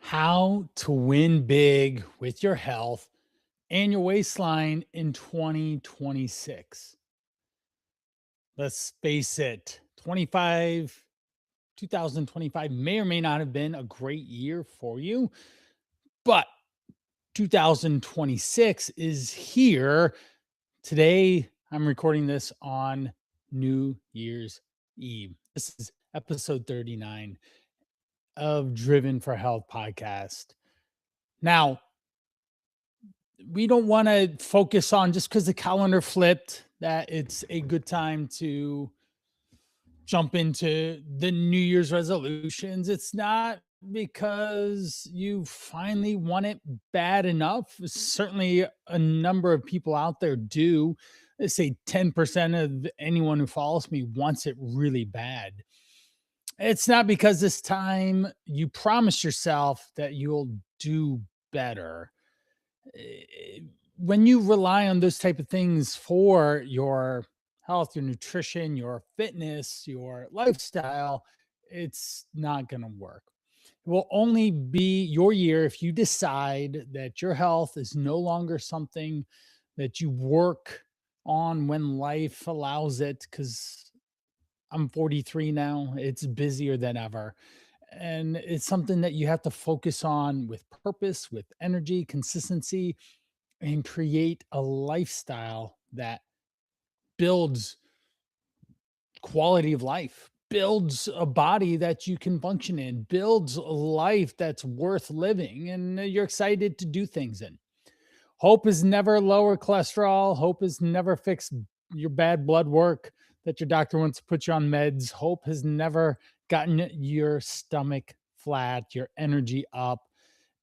How to win big with your health and your waistline in 2026. Let's face it, 2025 may or may not have been a great year for you, but 2026 is here. Today, I'm recording this on New Year's Eve. This is episode 39 of Driven for Health podcast. Now, we don't want to focus on just because the calendar flipped that it's a good time to jump into the New Year's resolutions. It's not because you finally want it bad enough. Certainly, a number of people out there do. Let's say 10% of anyone who follows me wants it really bad. It's not because this time you promise yourself that you'll do better. eh, when you rely on those type of things for your health, your nutrition, your fitness, your lifestyle, it's not going to work. It will only be your year if you decide that your health is no longer something that you work on when life allows it. Because I'm 43 now, it's busier than ever. And it's something that you have to focus on with purpose, with energy, consistency, and create a lifestyle that builds quality of life, builds a body that you can function in, builds a life that's worth living, and you're excited to do things in. Hope is never lower cholesterol. Hope is never fix your bad blood work that your doctor wants to put you on meds. Hope has never gotten your stomach flat, your energy up.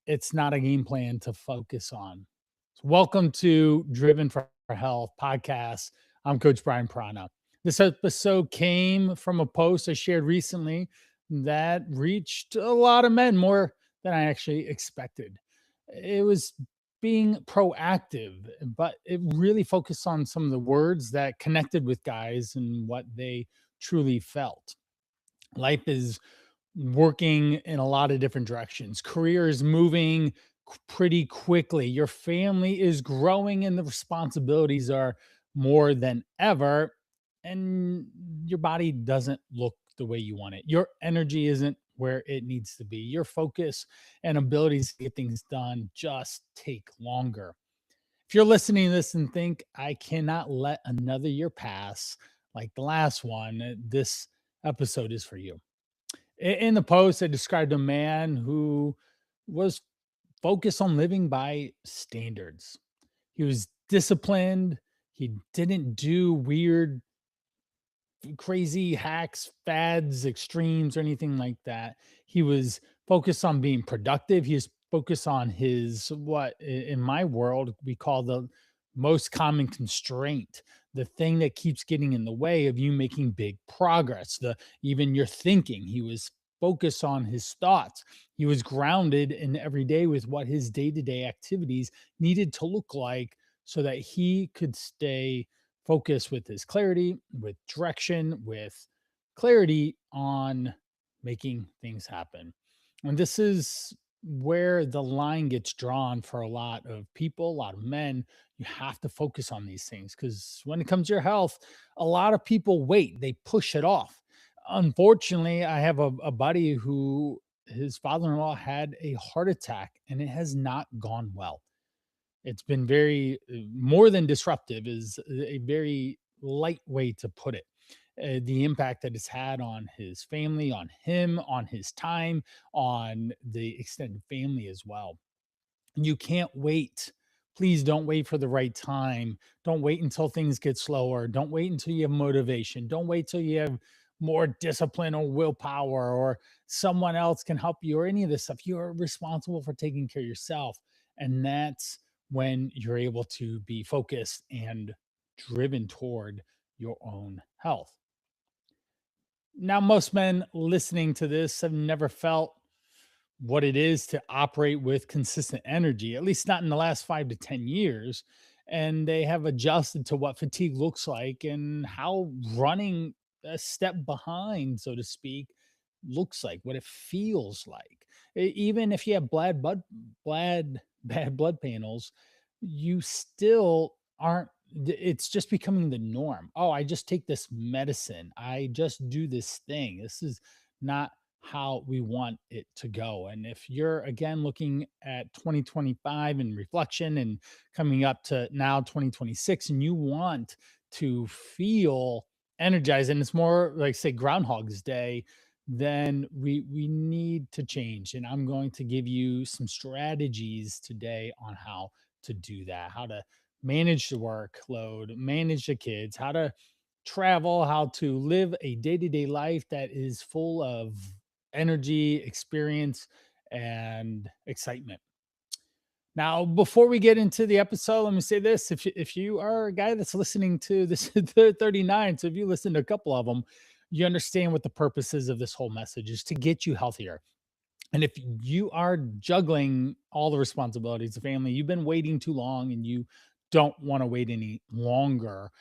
It's not a game plan to focus on. So welcome to Driven for Health podcast. I'm Coach Brian Prana. This episode came from a post I shared recently that reached a lot of men, more than I actually expected. It was being proactive, but it really focused on some of the words that connected with guys and what they truly felt. Life is working in a lot of different directions. Career is moving pretty quickly. Your family is growing and the responsibilities are more than ever. And your body doesn't look the way you want it. Your energy isn't where it needs to be. Your focus and abilities to get things done just take longer. If you're listening to this and think, I cannot let another year pass like the last one, this episode is for you. In the post, I described a man who was focused on living by standards. He was disciplined. He didn't do weird, crazy hacks, fads, extremes, or anything like that. He was focused on being productive. He was focused on his, what in my world we call the most common constraint, the thing that keeps getting in the way of you making big progress, the even your thinking. He was focused on his thoughts. He was grounded in every day with what his day-to-day activities needed to look like so that he could stay focus with his clarity, with direction, with clarity on making things happen. And this is where the line gets drawn for a lot of people, a lot of men. You have to focus on these things because when it comes to your health, a lot of people wait, they push it off. Unfortunately, I have a buddy who his father in law had a heart attack and it has not gone well. It's been very more than disruptive is a very light way to put it. The impact that it's had on his family, on him, on his time, on the extended family as well. You can't wait. Please don't wait for the right time. Don't wait until things get slower. Don't wait until you have motivation. Don't wait till you have more discipline or willpower or someone else can help you or any of this stuff. You're responsible for taking care of yourself. And that's when you're able to be focused and driven toward your own health. Now, most men listening to this have never felt what it is to operate with consistent energy, at least not in the last 5 to 10 years. And they have adjusted to what fatigue looks like and how running a step behind, so to speak, looks like, what it feels like. Even if you have bad blood panels, you still aren't. It's just becoming the norm. Oh, I just take this medicine. I just do this thing. This is not how we want it to go. And if you're again looking at 2025 and reflection and coming up to now 2026, and you want to feel energized, and it's more like say Groundhog's Day, then we need to change. And I'm going to give you some strategies today on how to do that, how to manage the workload, manage the kids, how to travel, how to live a day-to-day life that is full of energy, experience, and excitement. Now, before we get into the episode, let me say this. If you are a guy that's listening to this 39, so if you listen to a couple of them, you understand what the purpose is of this whole message is to get you healthier. And if you are juggling all the responsibilities of family, you've been waiting too long and you don't want to wait any longer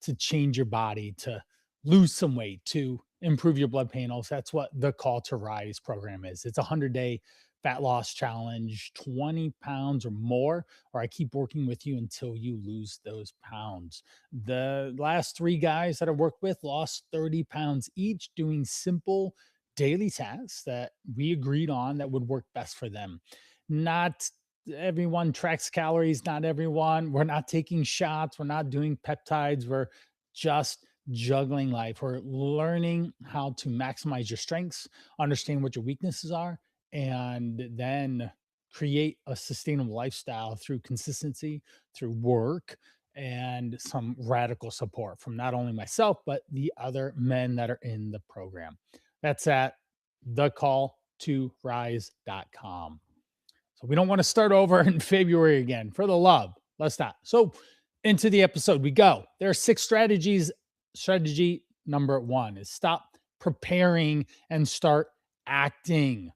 to change your body, to lose some weight, to improve your blood panels. That's what the Call to Rise program is. It's a 100-day fat loss challenge, 20 pounds or more, or I keep working with you until you lose those pounds. The last three guys that I worked with lost 30 pounds each doing simple daily tasks that we agreed on that would work best for them. Not everyone tracks calories, not everyone. We're not taking shots, we're not doing peptides, we're just juggling life. We're learning how to maximize your strengths, understand what your weaknesses are, and then create a sustainable lifestyle through consistency, through work, and some radical support from not only myself, but the other men that are in the program. That's at thecalltorise.com. So we don't want to start over in February again. For the love, let's not. So into the episode we go. There are 6 strategies. Strategy number 1 is stop preparing and start acting.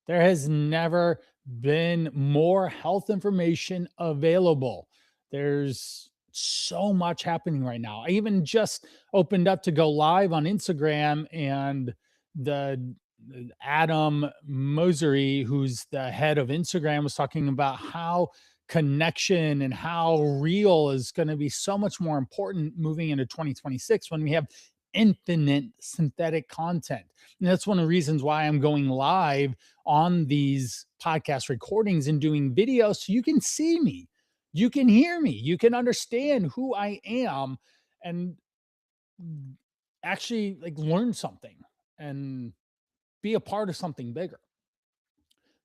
There has never been more health information available. There's so much happening right now. I even just opened up to go live on Instagram, and the Adam Mosseri, who's the head of Instagram, was talking about how connection and how real is going to be so much more important moving into 2026 when we have infinite synthetic content. And that's one of the reasons why I'm going live on these podcast recordings and doing videos so you can see me, you can hear me, you can understand who I am, and actually like learn something and be a part of something bigger.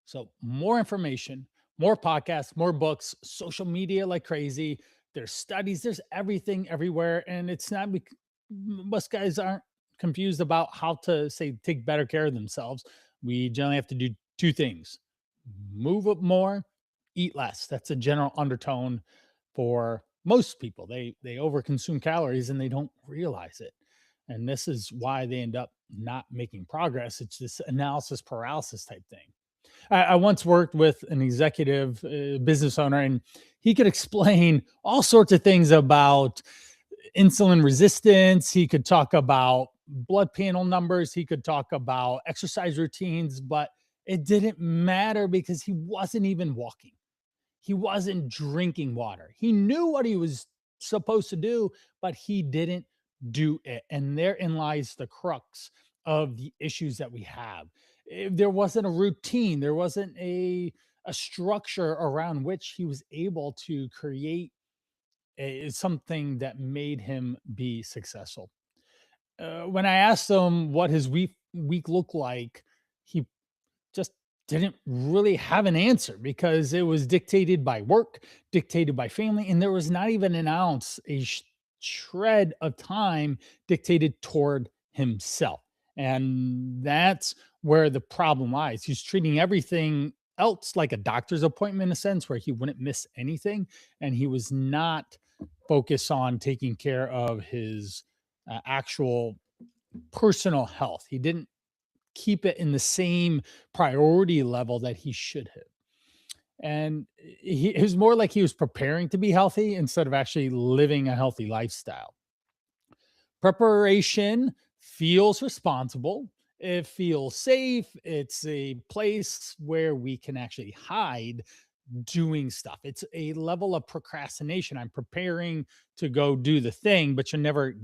So, more information, more podcasts, more books, social media like crazy. There's studies, there's everything everywhere. And it's not because most guys aren't confused about how to say take better care of themselves. We generally have to do 2 things: move up more, eat less. That's a general undertone for most people. They overconsume calories and they don't realize it. And this is why they end up not making progress. It's this analysis paralysis type thing. I once worked with an executive business owner, and he could explain all sorts of things about insulin resistance. He could talk about blood panel numbers. He could talk about exercise routines, but it didn't matter because he wasn't even walking. He wasn't drinking water. He knew what he was supposed to do, but he didn't do it. And therein lies the crux of the issues that we have. If there wasn't a routine, there wasn't a structure around which he was able to create something that made him be successful. When I asked him what his week looked like, he just didn't really have an answer because it was dictated by work, dictated by family, and there was not even an ounce, shred of time dictated toward himself. And that's where the problem lies. He's treating everything else like a doctor's appointment, in a sense, where he wouldn't miss anything. And he was not focused on taking care of his actual personal health. He didn't keep it in the same priority level that he should have. And it was more like he was preparing to be healthy instead of actually living a healthy lifestyle. Preparation feels responsible. It feels safe. It's a place where we can actually hide doing stuff. It's a level of procrastination. I'm preparing to go do the thing, but you're never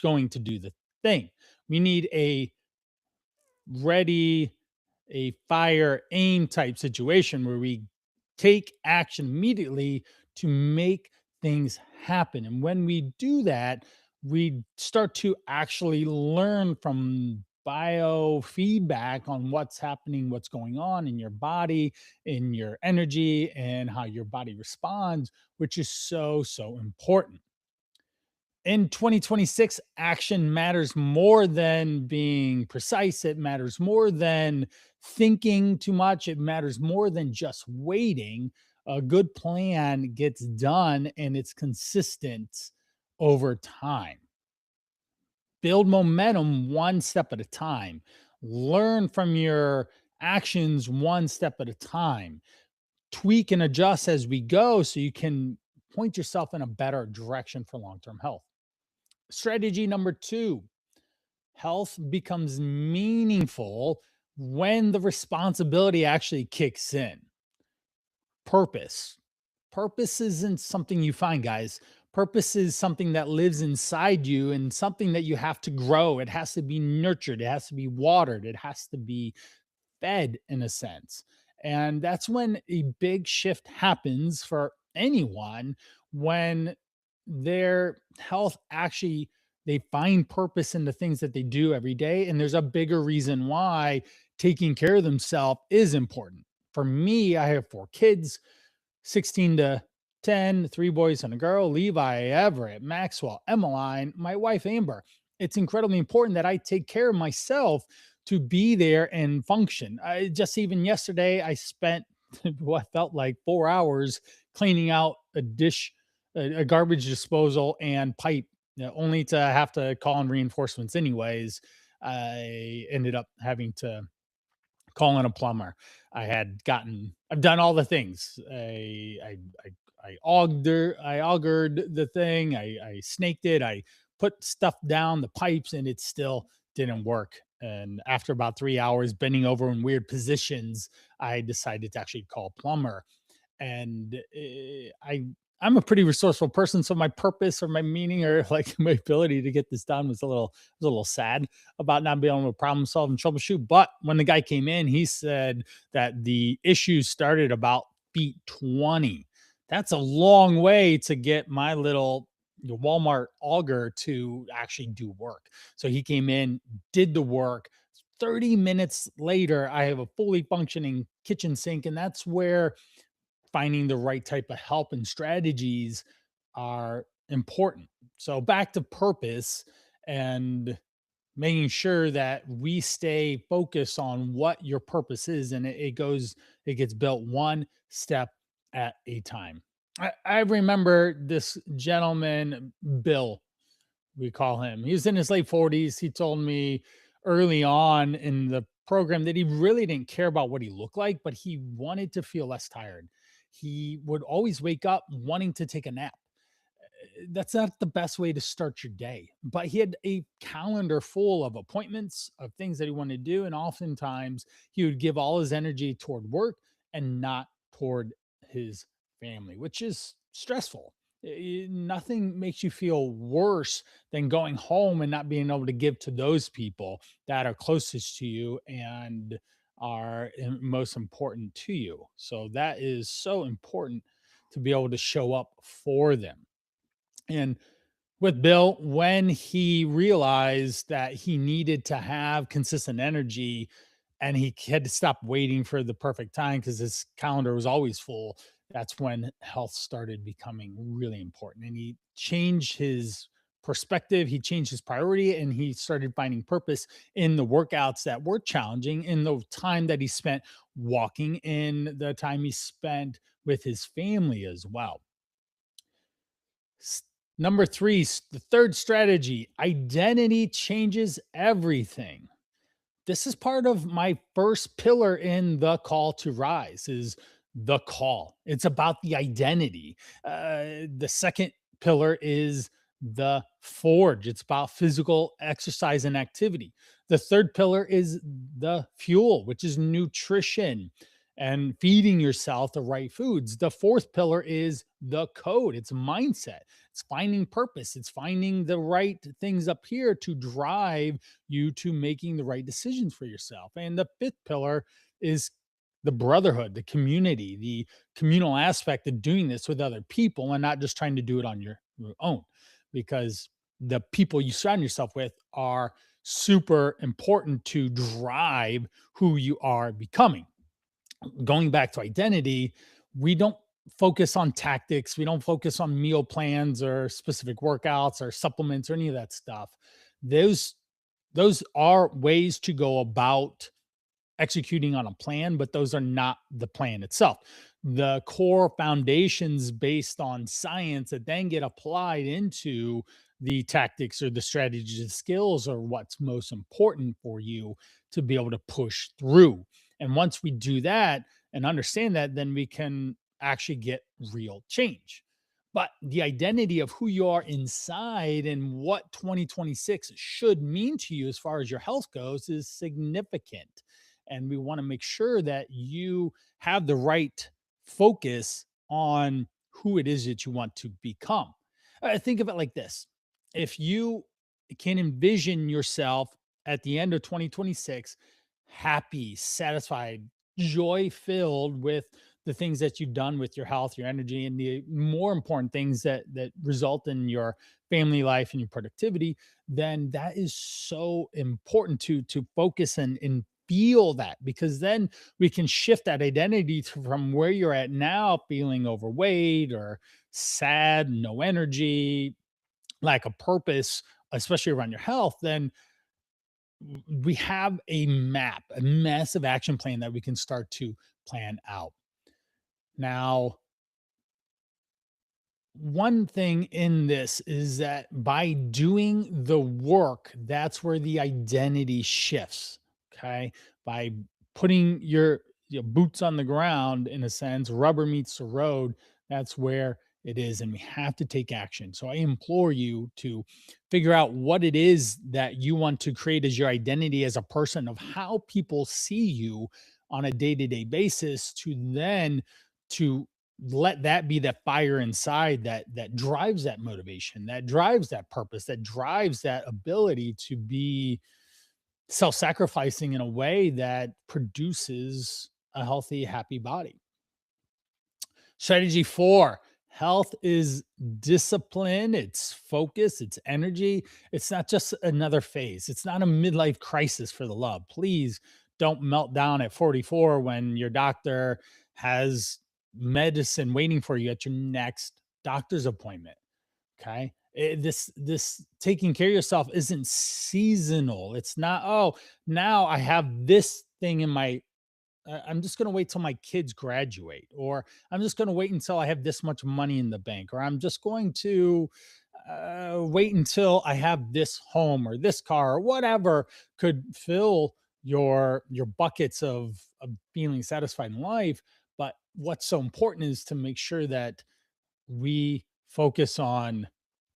going to do the thing. We need a ready, a fire aim type situation where we take action immediately to make things happen. And when we do that, we start to actually learn from biofeedback on what's happening, what's going on in your body, in your energy, and how your body responds, which is so important. In 2026, action matters more than being precise. It matters more than thinking too much. It matters more than just waiting. A good plan gets done and it's consistent over time. Build momentum one step at a time. Learn from your actions one step at a time. Tweak and adjust as we go so you can point yourself in a better direction for long term health. Strategy number two: health becomes meaningful when the responsibility actually kicks in. Purpose. Purpose isn't something you find, guys. Purpose is something that lives inside you and something that you have to grow. It has to be nurtured, it has to be watered, it has to be fed in a sense. And that's when a big shift happens for anyone, when their health actually, they find purpose in the things that they do every day. And there's a bigger reason why taking care of themselves is important. For me, I have four kids, 16 to 10, three boys and a girl: Levi, Everett, Maxwell, Emmeline, my wife, Amber. It's incredibly important that I take care of myself to be there and function. I just, even yesterday, I spent what felt like 4 hours cleaning out a dish, a garbage disposal and pipe, only to have to call in reinforcements anyways. I ended up having to call in a plumber. I've done all the things. I augured the thing. I snaked it. I put stuff down the pipes, and it still didn't work. And after about 3 hours bending over in weird positions, I decided to actually call a plumber. And I'm a pretty resourceful person, so my purpose or my meaning or like my ability to get this done was a little sad about not being able to problem solve and troubleshoot. But when the guy came in, he said that the issue started about feet 20. That's a long way to get my little Walmart auger to actually do work. So he came in, did the work. 30 minutes later, I have a fully functioning kitchen sink. And that's where finding the right type of help and strategies are important. So back to purpose and making sure that we stay focused on what your purpose is, and it gets built one step at a time. I remember this gentleman, Bill, we call him. He was in his late 40s. He told me early on in the program that he really didn't care about what he looked like, but he wanted to feel less tired. He would always wake up wanting to take a nap. That's not the best way to start your day, but he had a calendar full of appointments, of things that he wanted to do. And oftentimes he would give all his energy toward work and not toward his family, which is stressful. Nothing makes you feel worse than going home and not being able to give to those people that are closest to you and are most important to you. So that is so important, to be able to show up for them. And with Bill, when he realized that he needed to have consistent energy and he had to stop waiting for the perfect time because his calendar was always full, that's when health started becoming really important. And he changed his perspective, he changed his priority, and he started finding purpose in the workouts that were challenging, in the time that he spent walking, in the time he spent with his family as well. Number three, the third strategy: identity changes everything. This is part of my first pillar in the call to rise, is the call. It's about the identity. The second pillar is the forge. It's about physical exercise and activity. The third pillar is the fuel, which is nutrition and feeding yourself the right foods. The fourth pillar is the code. It's mindset. It's finding purpose. It's finding the right things up here to drive you to making the right decisions for yourself. And the fifth pillar is the brotherhood, the community, the communal aspect of doing this with other people and not just trying to do it on your own, because the people you surround yourself with are super important to drive who you are becoming. Going back to identity, we don't focus on tactics, we don't focus on meal plans or specific workouts or supplements or any of that stuff. Those those are ways to go about executing on a plan, but those are not the plan itself. The core foundations based on science that then get applied into the tactics or the strategies and skills are what's most important for you to be able to push through. And once we do that and understand that, then we can actually get real change. But the identity of who you are inside and what 2026 should mean to you as far as your health goes is significant, and we want to make sure that you have the right focus on who it is that you want to become. Think of it like this: if you can envision yourself at the end of 2026 happy, satisfied, joy filled with the things that you've done with your health, your energy, and the more important things that result in your family life and your productivity, then that is so important to focus and feel that, because then we can shift that identity from where you're at now, feeling overweight or sad, no energy, lack of purpose, especially around your health. Then we have a map, a massive action plan that we can start to plan out. Now, one thing in this is that by doing the work, that's where the identity shifts. Okay. By putting your boots on the ground, in a sense, rubber meets the road, that's where it is. And we have to take action. So I implore you to figure out what it is that you want to create as your identity as a person, of how people see you on a day-to-day basis, to then to let that be that fire inside that drives that motivation, that drives that purpose, that drives that ability to be self-sacrificing in a way that produces a healthy, happy body. Strategy 4: health is discipline, it's focus, it's energy. It's not just another phase. It's not a midlife crisis, for the love. Please don't melt down at 44 when your doctor has medicine waiting for you at your next doctor's appointment. Okay. This taking care of yourself isn't seasonal. It's not, oh, now I have this thing in my I'm just going to wait till my kids graduate, or I'm just going to wait until I have this much money in the bank, or I'm just going to wait until I have this home or this car or whatever could fill your buckets of feeling satisfied in life. But what's so important is to make sure that we focus on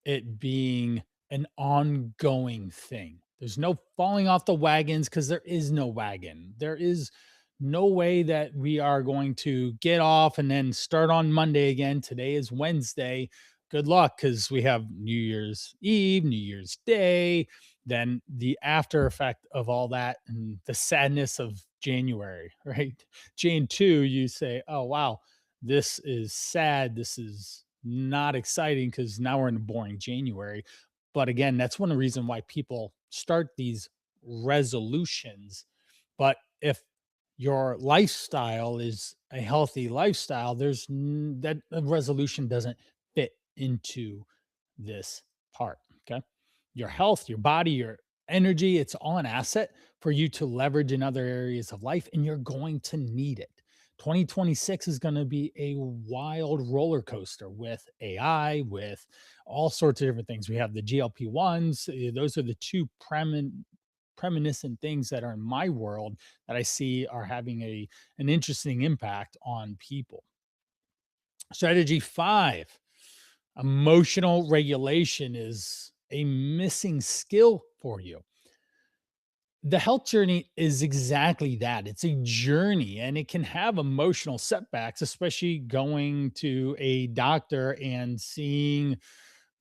it being an ongoing thing. There's no falling off the wagons, because there is no wagon. There is no way that we are going to get off and then start on Monday again. Today is Wednesday. Good luck, because we have New Year's Eve, New Year's Day, then the after effect of all that and the sadness of January, right? Jane 2, you say, oh, wow, this is sad. This is not exciting, because now we're in a boring January. But again, that's one of the reasons why people start these resolutions. But if your lifestyle is a healthy lifestyle, that resolution doesn't fit into this part. Okay. Your health, your body, your energy, it's all an asset for you to leverage in other areas of life, and you're going to need it. 2026 is going to be a wild roller coaster with AI, with all sorts of different things. We have the GLP-1s. Those are the two preeminent things that are in my world that I see are having an interesting impact on people. Strategy 5: Emotional regulation is a missing skill for you. The health journey is exactly that. It's a journey and it can have emotional setbacks, especially going to a doctor and seeing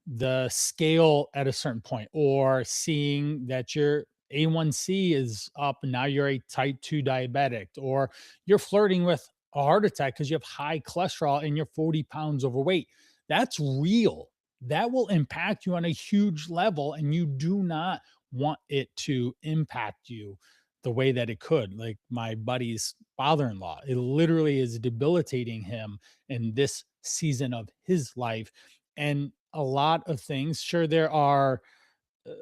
the scale at a certain point, or seeing that your A1C is up and now you're a type 2 diabetic, or you're flirting with a heart attack because you have high cholesterol and you're 40 pounds overweight. That's real. That will impact you on a huge level, and you do not want it to impact you the way that it could. Like my buddy's father in law, it literally is debilitating him in this season of his life. And a lot of things, sure, there are uh,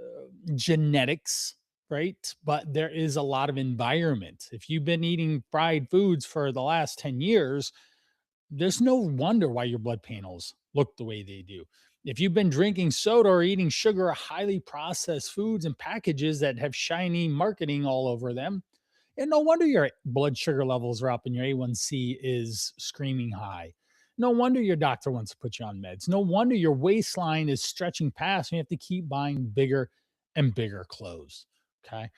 genetics, right? But there is a lot of environment. If you've been eating fried foods for the last 10 years, there's no wonder why your blood panels look the way they do. If you've been drinking soda or eating sugar or highly processed foods and packages that have shiny marketing all over them, and no wonder your blood sugar levels are up and your A1C is screaming high. No wonder your doctor wants to put you on meds. No wonder your waistline is stretching past and you have to keep buying bigger and bigger clothes. Okay.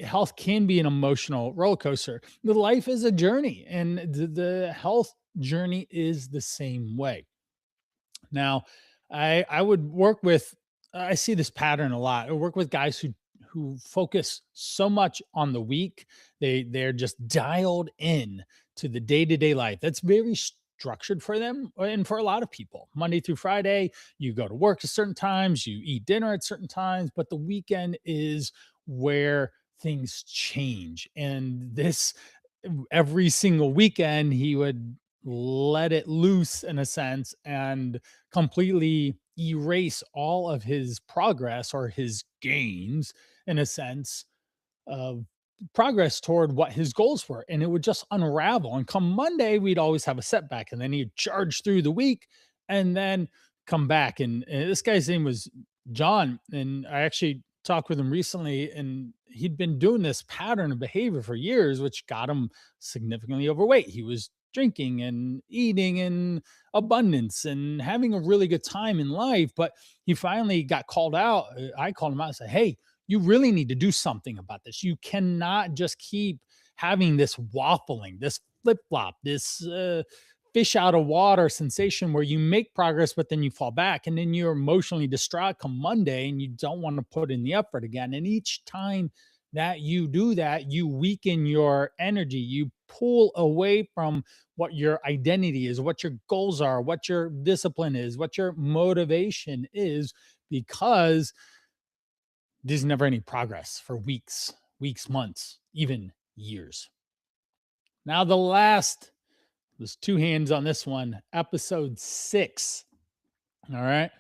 Health can be an emotional roller coaster. The life is a journey, and the health journey is the same way. Now, I would work with I see this pattern a lot. I work with guys who focus so much on the week. They're just dialed in to the day-to-day life. That's very structured for them and for a lot of people. Monday through Friday, you go to work at certain times, you eat dinner at certain times, but the weekend is where things change. And this every single weekend he would let it loose in a sense and completely erase all of his progress or his gains in a sense of progress toward what his goals were, and it would just unravel. And come Monday we'd always have a setback, and then he'd charge through the week and then come back. And this guy's name was John, and I actually talked with him recently, and he'd been doing this pattern of behavior for years, which got him significantly overweight. He was drinking and eating in abundance and having a really good time in life, but he finally got called out. I called him out and said, "Hey, you really need to do something about this. You cannot just keep having this waffling, this flip flop, this fish out of water sensation where you make progress, but then you fall back and then you're emotionally distraught come Monday and you don't want to put in the effort again. And each time that you do that, you weaken your energy. You pull away from what your identity is, what your goals are, what your discipline is, what your motivation is, because there's never any progress for weeks, months, even years. Now, the last, there's two hands on this one, episode 6. All right.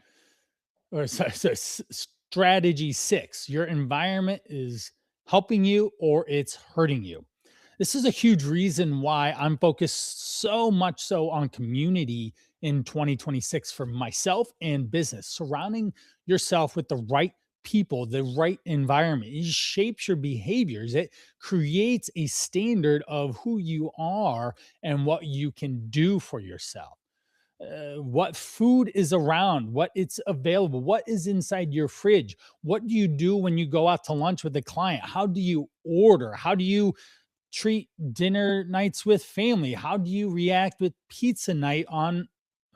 Or strategy 6. Your environment is helping you or it's hurting you. This is a huge reason why I'm focused so much so on community in 2026 for myself and business. Surrounding yourself with the right people, the right environment, it shapes your behaviors. It creates a standard of who you are and what you can do for yourself. What food is around, what it's available, what is inside your fridge, what do you do when you go out to lunch with a client, how do you order, how do you treat dinner nights with family, how do you react with pizza night on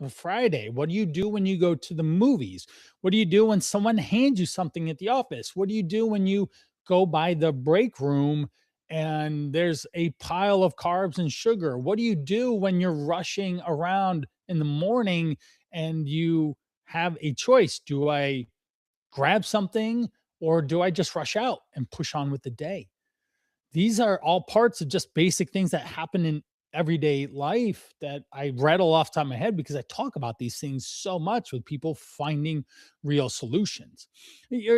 a Friday, what do you do when you go to the movies, what do you do when someone hands you something at the office, what do you do when you go by the break room and there's a pile of carbs and sugar, what do you do when you're rushing around in the morning and you have a choice, do I grab something or do I just rush out and push on with the day? These are all parts of just basic things that happen in everyday life that I rattle off the top of my head because I talk about these things so much with people finding real solutions.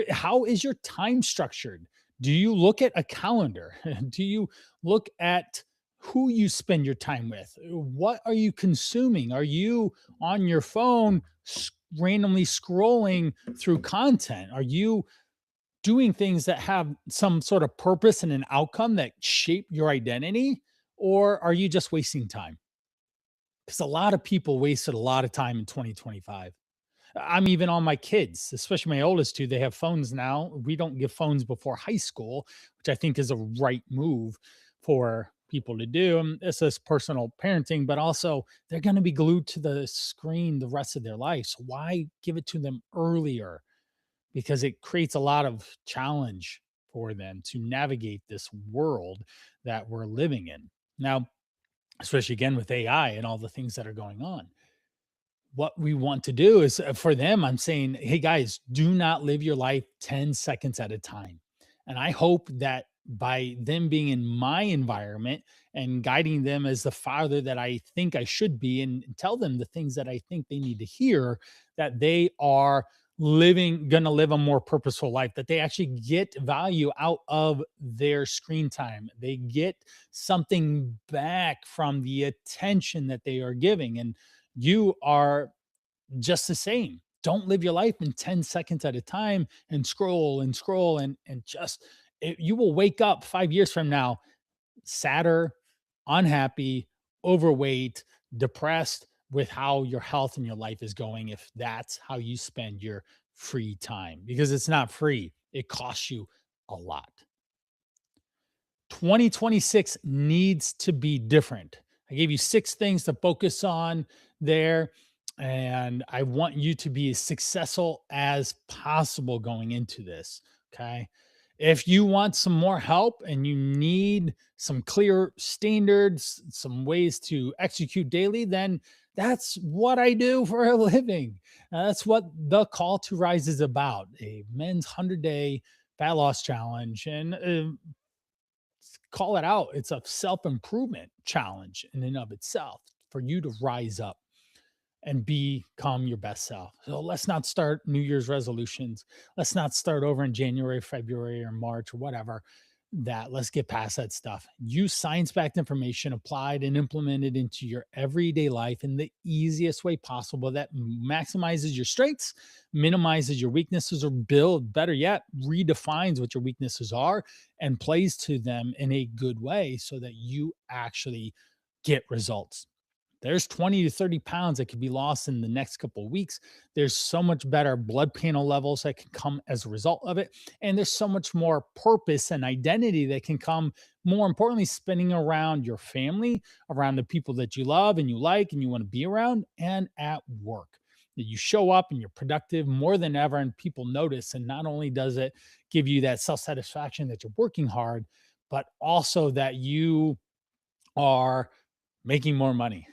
How is your time structured? Do you look at a calendar? Do you look at who you spend your time with? What are you consuming? Are you on your phone randomly scrolling through content? Are you doing things that have some sort of purpose and an outcome that shape your identity? Or are you just wasting time? because a lot of people wasted a lot of time in 2025. I'm even on my kids, especially my oldest two. They have phones now. We don't give phones before high school, which I think is a right move for people to do. This is personal parenting, but also they're going to be glued to the screen the rest of their life. So why give it to them earlier? Because it creates a lot of challenge for them to navigate this world that we're living in. Now, especially again with AI and all the things that are going on, what we want to do is for them, I'm saying, hey guys, do not live your life 10 seconds at a time. And I hope that by them being in my environment and guiding them as the father that I think I should be, and tell them the things that I think they need to hear, that they are going to live a more purposeful life, that they actually get value out of their screen time. They get something back from the attention that they are giving. And you are just the same. Don't live your life in 10 seconds at a time and scroll and scroll and just you will wake up 5 years from now sadder, unhappy, overweight, depressed with how your health and your life is going if that's how you spend your free time, because it's not free. It costs you a lot. 2026 needs to be different. I gave you 6 things to focus on there, and I want you to be as successful as possible going into this, okay? If you want some more help and you need some clear standards, some ways to execute daily, then that's what I do for a living. That's what the Call to Rise is about, a men's 100-day fat loss challenge. And call it out. It's a self improvement challenge in and of itself for you to rise up and become your best self. So let's not start New Year's resolutions. Let's not start over in January, February, or March or whatever. That let's get past that stuff. Use science backed information applied and implemented into your everyday life in the easiest way possible that maximizes your strengths, minimizes your weaknesses, or build better yet, redefines what your weaknesses are and plays to them in a good way so that you actually get results. There's 20 to 30 pounds that could be lost in the next couple of weeks. There's so much better blood panel levels that can come as a result of it. And there's so much more purpose and identity that can come, more importantly, spinning around your family, around the people that you love and you like and you want to be around, and at work. That you show up and you're productive more than ever, and people notice. And not only does it give you that self satisfaction that you're working hard, but also that you are making more money.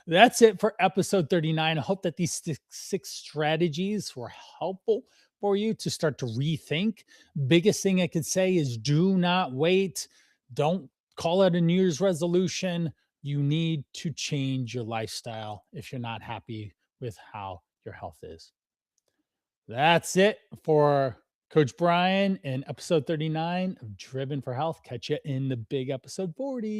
That's it for episode 39. I hope that these six strategies were helpful for you to start to rethink. Biggest thing I could say is do not wait. Don't call it a New Year's resolution. You need to change your lifestyle if you're not happy with how your health is. That's it for Coach Brian in episode 39 of Driven for Health. Catch you in the big episode 40.